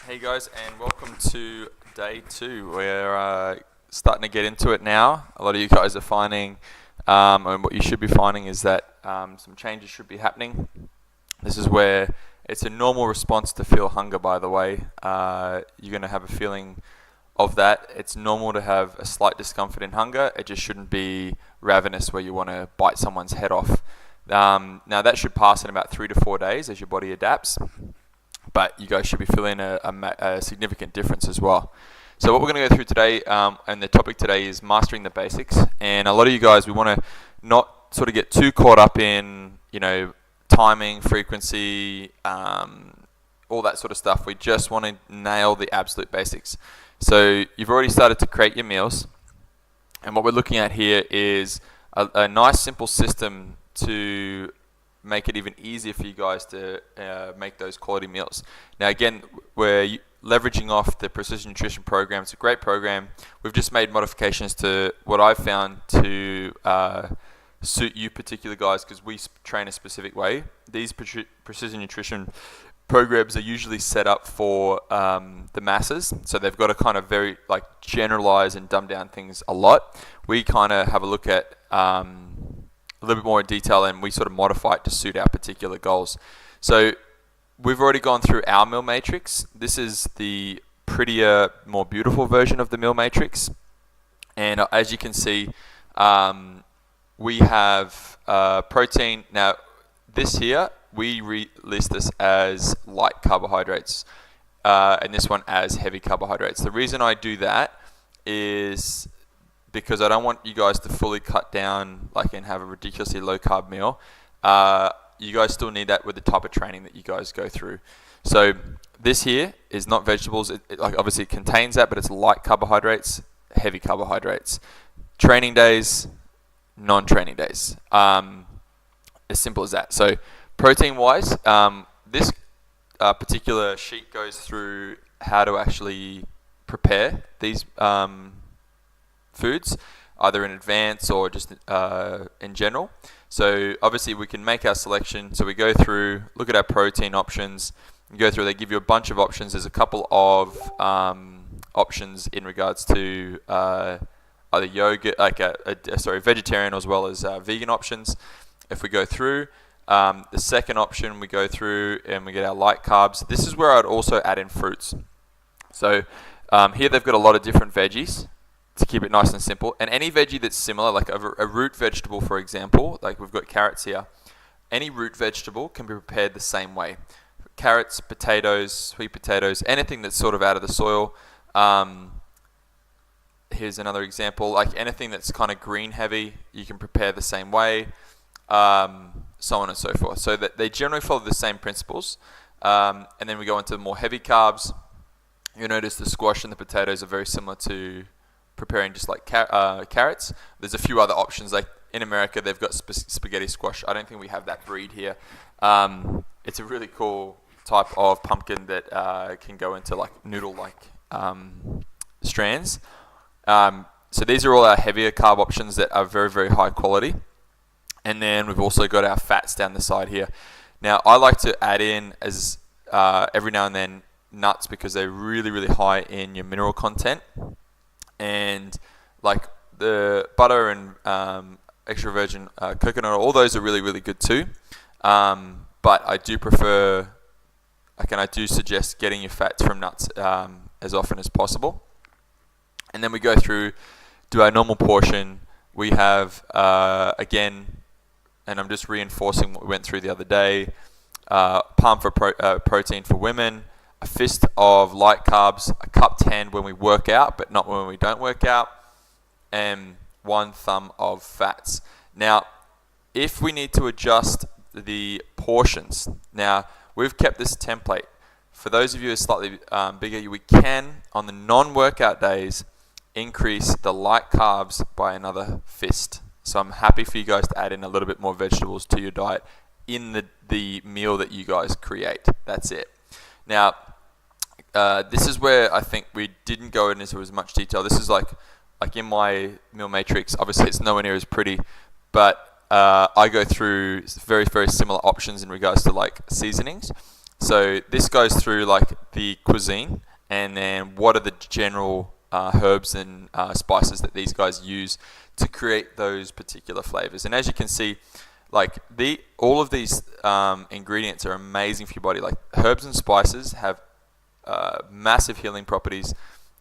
Hey guys, and welcome to day 2. We're starting to get into it now. A lot of you guys are finding, and what you should be finding is that some changes should be happening. This is where it's a normal response to feel hunger, by the way. You're going to have a feeling of that. It's normal to have a slight discomfort in hunger. It just shouldn't be ravenous where you want to bite someone's head off. Now that should pass in about 3 to 4 days as your body adapts. But you guys should be feeling a significant difference as well. So what we're going to go through today, and the topic today is mastering the basics. And a lot of you guys, we want to not sort of get too caught up in, timing, frequency, all that sort of stuff. We just want to nail the absolute basics. So you've already started to create your meals. And what we're looking at here is a nice simple system to make it even easier for you guys to make those quality meals. Now again, we're leveraging off the Precision Nutrition program. It's a great program. We've just made modifications to what I've found to suit you particular guys, because we train a specific way. These Precision Nutrition programs are usually set up for the masses, so they've got to kind of very generalize and dumb down things a lot. We kind of have a look at a little bit more in detail, and we sort of modify it to suit our particular goals. So we've already gone through our meal matrix. This is the prettier, more beautiful version of the meal matrix. And as you can see, we have protein. Now this here, we list this as light carbohydrates, and this one as heavy carbohydrates. The reason I do that is because I don't want you guys to fully cut down and have a ridiculously low carb meal. You guys still need that with the type of training that you guys go through. So this here is not vegetables. It obviously it contains that, but it's light carbohydrates, heavy carbohydrates. Training days, non-training days. As simple as that. So protein-wise, this particular sheet goes through how to actually prepare these foods, either in advance or just in general. So obviously we can make our selection. So we go through, look at our protein options, go through, they give you a bunch of options. There's a couple of options in regards to either yogurt, vegetarian as well as vegan options. If we go through, the second option we go through and we get our light carbs. This is where I'd also add in fruits. So here they've got a lot of different veggies to keep it nice and simple. And any veggie that's similar, like a root vegetable, for example, like we've got carrots here. Any root vegetable can be prepared the same way. Carrots, potatoes, sweet potatoes, anything that's sort of out of the soil. Here's another example, like anything that's kind of green heavy, you can prepare the same way, so on and so forth. So that they generally follow the same principles. And then we go into more heavy carbs. You'll notice the squash and the potatoes are very similar to preparing just like carrots. There's a few other options, like in America they've got spaghetti squash. I don't think we have that breed here. It's a really cool type of pumpkin that can go into like noodle-like strands. So these are all our heavier carb options that are very, very high quality. And then we've also got our fats down the side here. Now I like to add in as every now and then nuts, because they're really, really high in your mineral content. And like the butter and extra virgin coconut oil, all those are really, really good too. But I do prefer, I do suggest getting your fats from nuts as often as possible. And then we go through, do our normal portion. We have, again, and I'm just reinforcing what we went through the other day, palm for protein for women, a fist of light carbs, a cupped hand when we work out, but not when we don't work out, and 1 thumb of fats. Now, if we need to adjust the portions, now we've kept this template. For those of you who are slightly bigger, we can, on the non-workout days, increase the light carbs by another fist. So I'm happy for you guys to add in a little bit more vegetables to your diet in the meal that you guys create. That's it. Now, this is where I think we didn't go into as much detail. This is like in my meal matrix. Obviously, it's nowhere near as pretty, but I go through very, very similar options in regards to like seasonings. So this goes through like the cuisine, and then what are the general herbs and spices that these guys use to create those particular flavors. And as you can see, like all of these ingredients are amazing for your body. Like herbs and spices have massive healing properties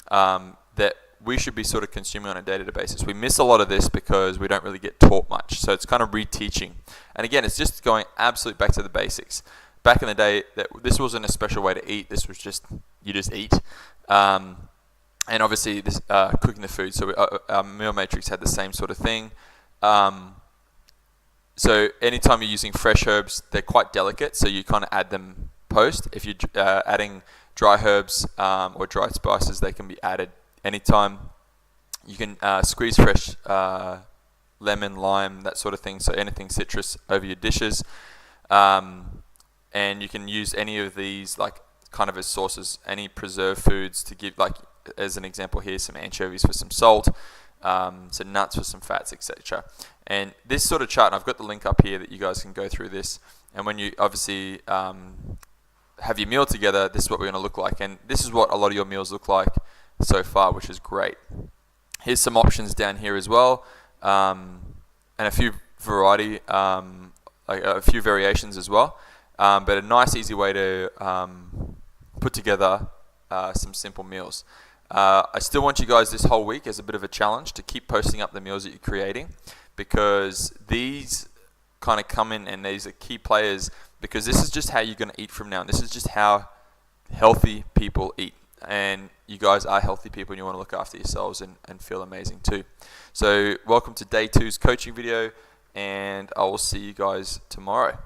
that we should be sort of consuming on a day-to-day basis. We miss a lot of this because we don't really get taught much. So it's kind of reteaching. And again, it's just going absolute back to the basics. Back in the day, this wasn't a special way to eat. This was just, you just eat. And obviously, this cooking the food. So our meal matrix had the same sort of thing. So anytime you're using fresh herbs, they're quite delicate. So you kind of add them post. If you're adding dry herbs or dry spices, they can be added anytime. You can squeeze fresh lemon, lime, that sort of thing. So anything citrus over your dishes. And you can use any of these like kind of as sauces, any preserved foods to give, like as an example here, some anchovies for some salt, some nuts for some fats, etc. And this sort of chart, and I've got the link up here that you guys can go through this. And when you obviously have your meal together, this is what we're going to look like. And this is what a lot of your meals look like so far, which is great. Here's some options down here as well, and a few variety, like a few variations as well. But a nice, easy way to put together some simple meals. I still want you guys this whole week as a bit of a challenge to keep posting up the meals that you're creating, because these kind of come in and these are key players, because this is just how you're going to eat from now on. This is just how healthy people eat. And you guys are healthy people and you want to look after yourselves and feel amazing too. So welcome to day 2's coaching video, and I will see you guys tomorrow.